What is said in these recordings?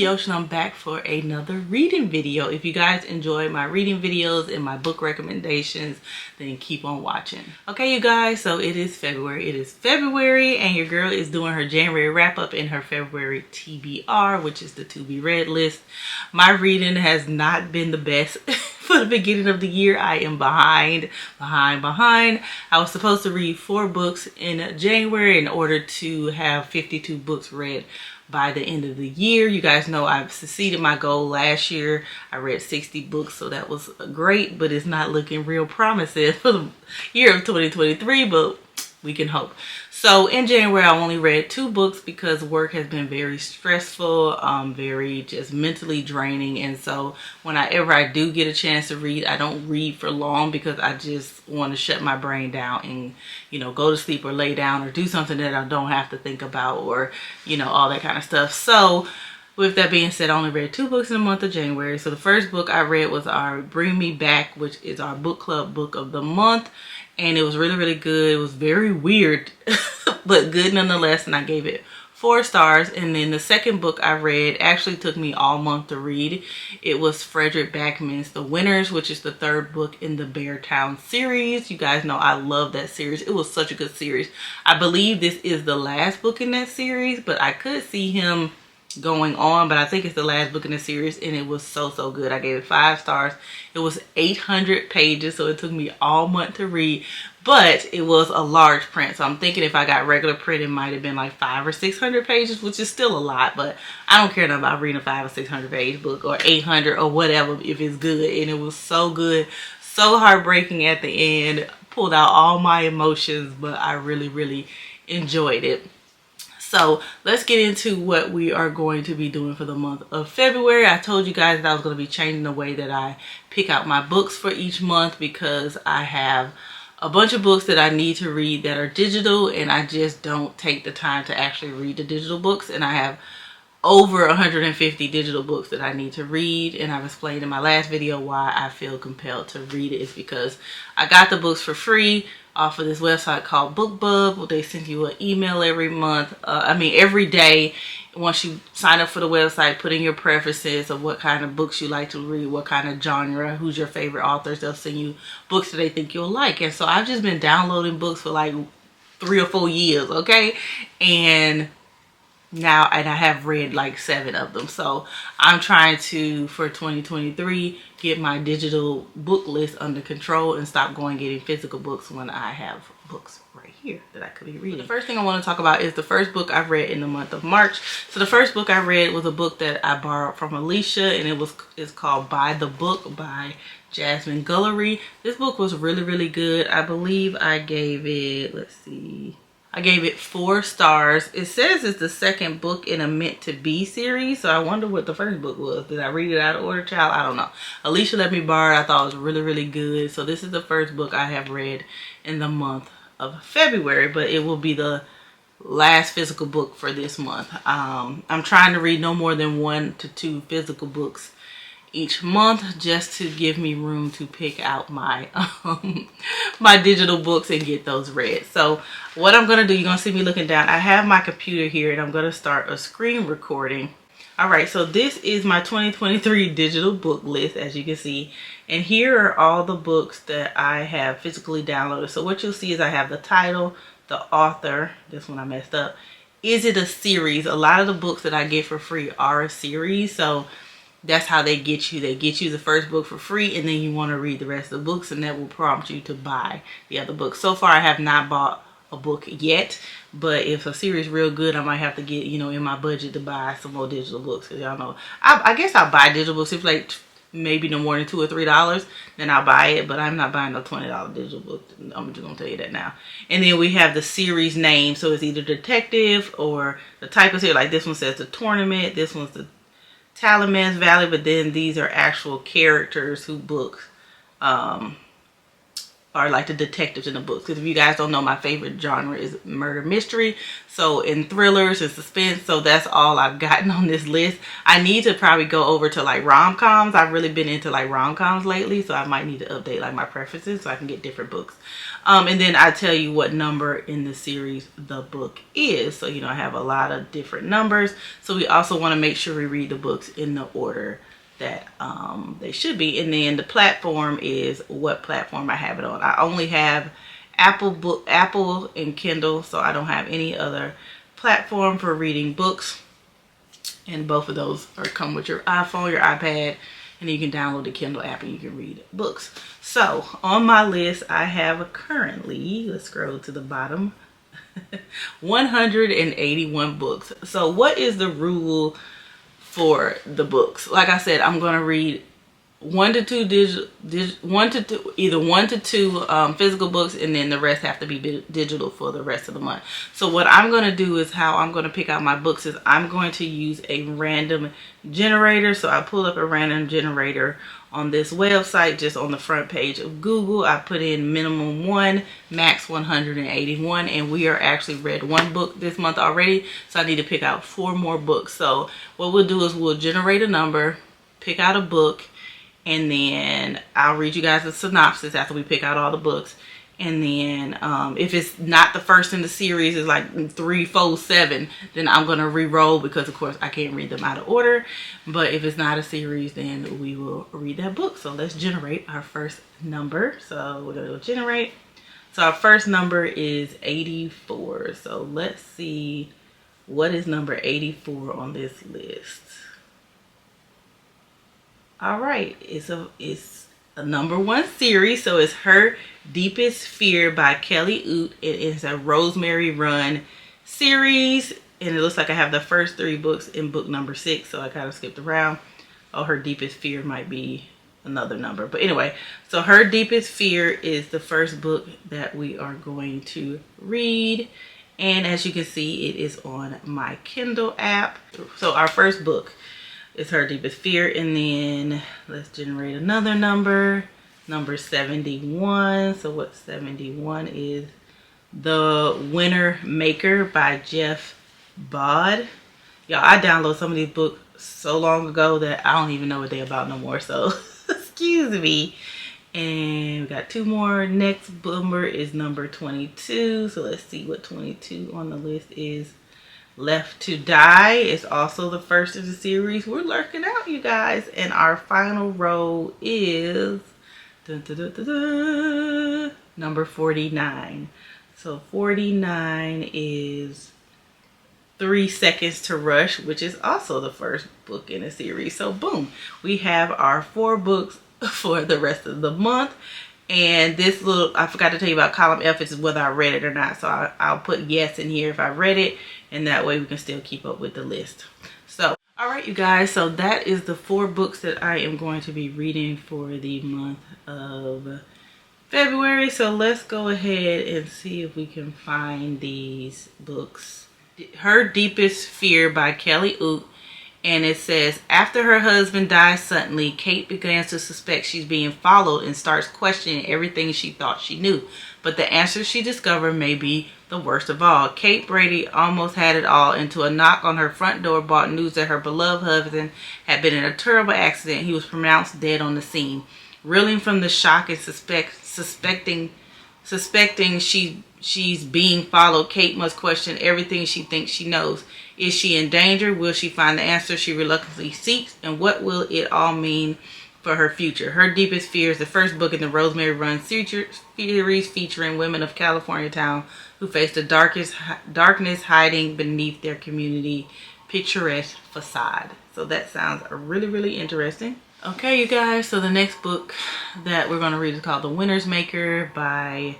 Keoshia and I'm back for another reading video. If you guys enjoy my reading videos and my book recommendations, then keep on watching. Okay, you guys, so it is February. It is February and your girl is doing her January wrap up in her February TBR, which is the to be read list. My reading has not been the best for the beginning of the year. I am behind. I was supposed to read 4 books in January in order to have 52 books read by the end of the year. You guys know I've succeeded my goal last year. I read 60 books, so that was great, but it's not looking real promising for the year of 2023, but we can hope. So in January, I only read 2 books because work has been very stressful, very just mentally draining. And so whenever I do get a chance to read, I don't read for long because I just want to shut my brain down and, go to sleep or lay down or do something that I don't have to think about or, all that kind of stuff. So with that being said, I only read 2 books in the month of January. So the first book I read was our Bring Me Back, which is our book club book of the month. And it was really, really good. It was very weird, but good nonetheless. And I gave it 4 stars. And then the second book I read actually took me all month to read. It was Frederick Backman's The Winners, which is the 3rd book in the Beartown series. You guys know I love that series. It was such a good series. I believe this is the last book in that series, but I could see him going on, but I think it's the last book in the series, and it was so good. I gave it 5 stars. It was 800 pages, so it took me all month to read, but it was a large print, so I'm thinking if I got regular print, it might have been like 500 or 600 pages, which is still a lot, but I don't care enough about reading a 500 or 600 page book or 800 or whatever if it's good. And it was so good, so heartbreaking at the end, pulled out all my emotions, but I really enjoyed it. So let's get into what we are going to be doing for the month of February. I told you guys that I was going to be changing the way that I pick out my books for each month because I have a bunch of books that I need to read that are digital, and I just don't take the time to actually read the digital books. And I have over 150 digital books that I need to read, and I've explained in my last video why I feel compelled to read it. It's because I got the books for free off of this website called BookBub. They send you an email every month, every day. Once you sign up for the website, put in your preferences of what kind of books you like to read, what kind of genre, who's your favorite authors. They'll send you books that they think you'll like. And so I've just been downloading books for like 3 or 4 years, okay? And I have read like 7 of them. So I'm trying to, for 2023, get my digital book list under control and stop going getting physical books when I have books right here that I could be reading. The first thing I want to talk about is the first book I read in the month of March. So the first book I read was a book that I borrowed from Alicia, and it's called By the Book by Jasmine Guillory. This book was really good. I believe I gave it, I gave it 4 stars. It says it's the 2nd book in a meant to be series, so I wonder what the first book was. Did I read it out of order, child? I don't know. Alicia let me borrow it. I thought it was really good. So this is the first book I have read in the month of February, but it will be the last physical book for this month. I'm trying to read no more than 1 to 2 physical books each month, just to give me room to pick out my my digital books and get those read. So what I'm gonna do, you're gonna see me looking down. I have my computer here and I'm gonna start a screen recording. All right, so this is my 2023 digital book list, as you can see, and here are all the books that I have physically downloaded. So what you'll see is I have the title, the author, this one I messed up, is it a series? A lot of the books that I get for free are a series, so that's how they get you. They get you the first book for free, and then you want to read the rest of the books, and that will prompt you to buy the other books. So far, I have not bought a book yet, but if a series is real good, I might have to get, in my budget to buy some more digital books. Because y'all know, I guess I'll buy digital books if like maybe no more than $2 or $3, then I'll buy it. But I'm not buying no $20 digital book. I'm just gonna tell you that now. And then we have the series name, so it's either detective or the type of series. Like this one says The Tournament. This one's the Talaman's Valley, but then these are actual characters who books are like the detectives in the books. Because if you guys don't know, my favorite genre is murder mystery. So in thrillers and suspense, so that's all I've gotten on this list. I need to probably go over to like rom-coms. I've really been into like rom-coms lately, so I might need to update like my preferences so I can get different books. And then I tell you what number in the series the book is. So, you know, I have a lot of different numbers. So we also want to make sure we read the books in the order that they should be. And then the platform is what platform I have it on. I only have Apple and Kindle, so I don't have any other platform for reading books. And both of those come with your iPhone, your iPad, and you can download the Kindle app and you can read books. So on my list, I have currently, let's scroll to the bottom, 181 books. So what is the rule for the books? Like I said, I'm going to read either 1 to 2 physical books, and then the rest have to be digital for the rest of the month. So what I'm going to do is how I'm going to pick out my books is I'm going to use a random generator. So I pull up a random generator on this website, just on the front page of Google. I put in minimum 1, max 181, and we are actually read 1 book this month already, so I need to pick out 4 more books. So what we'll do is we'll generate a number, pick out a book, and then I'll read you guys a synopsis after we pick out all the books. And then if it's not the first in the series, it's like 3, 4, 7, then I'm going to re-roll, because of course I can't read them out of order. But if it's not a series, then we will read that book. So let's generate our first number. So we're going to go generate. So our first number is 84. So let's see what is number 84 on this list. All right, it's a number 1 series, so it's Her Deepest Fear by Kelly Oot. It is a Rosemary Run series, and it looks like I have the first 3 books in book number 6, so I kind of skipped around. Oh, Her Deepest Fear might be another number, but anyway, so Her Deepest Fear is the first book that we are going to read, and as you can see, it is on my Kindle app. So our first book is Her Deepest Fear, and then let's generate another number 71. So what 71 is? The Winner Maker by Jeff Bod. Y'all, I downloaded some of these books so long ago that I don't even know what they're about no more, so excuse me. And we got 2 more. Next number is number 22. So let's see what 22 on the list is. Left to Die is also the first of the series. We're lurking out, you guys. And our final row is number 49. So 49 is 3 Seconds to Rush, which is also the first book in the series. So boom, we have our 4 books for the rest of the month. And this little, I forgot to tell you about column F, is whether I read it or not. So I'll put yes in here if I read it, and that way we can still keep up with the list. So, all right, you guys. So that is the 4 books that I am going to be reading for the month of February. So let's go ahead and see if we can find these books. Her Deepest Fear by Kelly Oot. And it says, after her husband dies suddenly, Kate begins to suspect she's being followed and starts questioning everything she thought she knew. But the answer she discovered may be the worst of all. Kate Brady almost had it all until a knock on her front door brought news that her beloved husband had been in a terrible accident. He was pronounced dead on the scene. Reeling from the shock and suspecting she's being followed, Kate must question everything she thinks she knows. Is she in danger? Will she find the answer she reluctantly seeks? And what will it all mean for her future? Her Deepest Fear is the first book in the Rosemary Run series featuring women of California town who face the darkness hiding beneath their community picturesque facade. So that sounds really, really interesting. Okay, you guys, so the next book that we're going to read is called The Winner's Maker by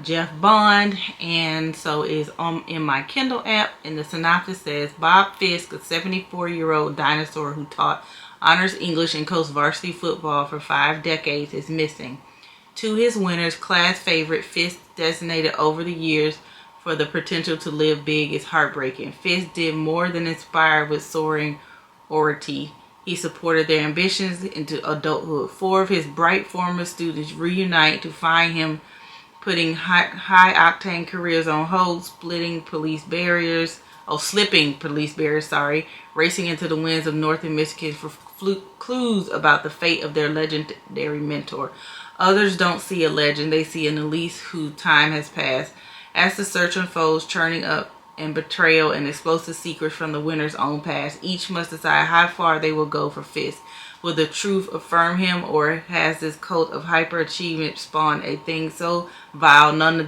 Jeff Bond, and so is in my Kindle app. And the synopsis says, Bob Fisk, a 74-year-old dinosaur who taught honors English and coached varsity football for 5 decades, is missing. To his winners, class favorite Fisk, designated over the years for the potential to live big, is heartbreaking. Fisk did more than inspire with soaring oratory. He supported their ambitions into adulthood. 4 of his bright former students reunite to find him putting high-octane careers on hold, slipping police barriers, racing into the winds of northern Michigan for clues about the fate of their legendary mentor. Others don't see a legend, they see an Elise whose time has passed. As the search unfolds, churning up and betrayal and explosive secrets from the winner's own past, each must decide how far they will go for Fisk. Will the truth affirm him, or has this cult of hyperachievement spawned a thing so vile none of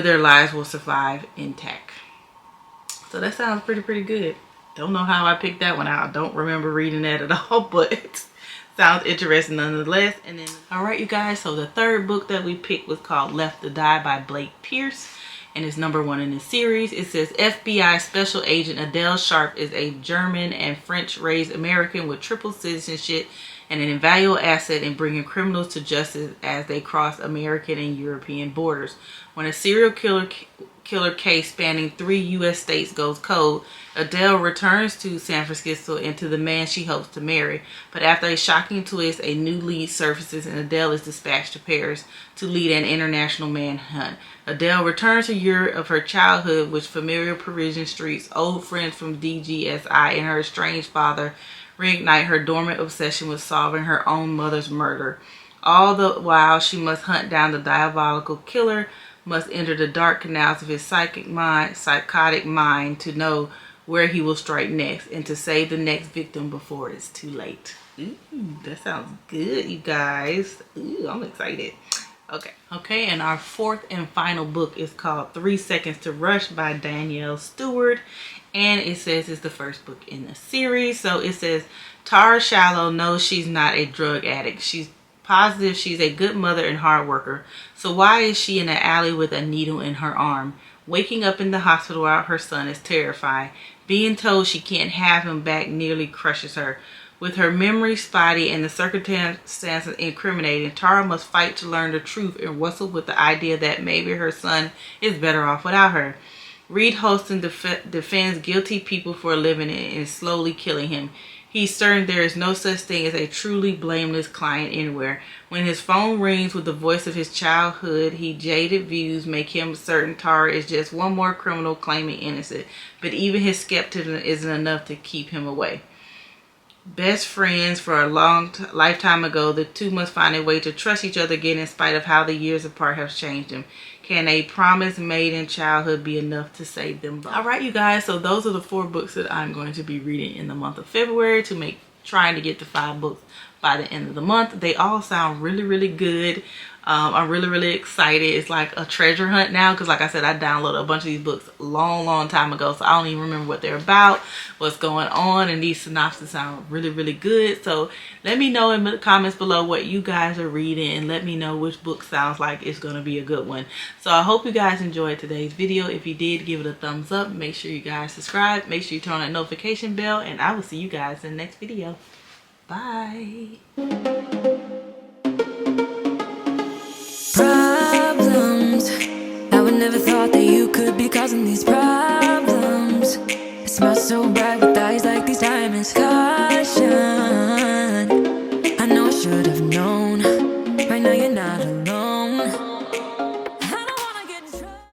their lives will survive intact? So that sounds pretty good. Don't know how I picked that one out. I don't remember reading that at all, but sounds interesting nonetheless. And then, all right, you guys. So the third book that we picked was called Left to Die by Blake Pierce, and it's #1 in the series. It says FBI Special Agent Adele Sharp is a German and French-raised American with triple citizenship and an invaluable asset in bringing criminals to justice as they cross American and European borders. When a serial killer case spanning 3 U.S. states goes cold, Adele returns to San Francisco and to the man she hopes to marry. But after a shocking twist, a new lead surfaces and Adele is dispatched to Paris to lead an international manhunt. Adele returns to Europe of her childhood with familiar Parisian streets, old friends from DGSI, and her estranged father reignite her dormant obsession with solving her own mother's murder. All the while, she must hunt down the diabolical killer, must enter the dark canals of his psychotic mind to know where he will strike next and to save the next victim before it's too late. Ooh, that sounds good, you guys. Ooh, I'm excited. Okay, and our fourth and final book is called 3 Seconds to Rush by Danielle Stewart, and it says it's the first book in the series. So it says Tara Shallow knows she's not a drug addict. She's positive she's a good mother and hard worker. So why is she in an alley with a needle in her arm? Waking up in the hospital without her son is terrifying. Being told she can't have him back nearly crushes her. With her memory spotty and the circumstances incriminating, Tara must fight to learn the truth and wrestle with the idea that maybe her son is better off without her. Reed Holston defends guilty people for a living and is slowly killing him. He's certain there is no such thing as a truly blameless client anywhere. When his phone rings with the voice of his childhood, his jaded views make him certain Tara is just one more criminal claiming innocence. But even his skepticism isn't enough to keep him away. Best friends for a lifetime ago, the two must find a way to trust each other again in spite of how the years apart have changed them. Can a promise made in childhood be enough to save them both? All right, you guys. So those are the 4 books that I'm going to be reading in the month of February trying to get to 5 books by the end of the month. They all sound really good. I'm really excited. It's like a treasure hunt now because, like I said, I downloaded a bunch of these books long time ago, so I don't even remember what they're about, what's going on, and these synopses sound really good. So let me know in the comments below what you guys are reading, and let me know which book sounds like it's going to be a good one. So I hope you guys enjoyed today's video. If you did, give it a thumbs up. Make sure you guys subscribe. Make sure you turn on that notification bell, and I will see you guys in the next video. Bye. Problems. I would never thought that you could be causing these problems.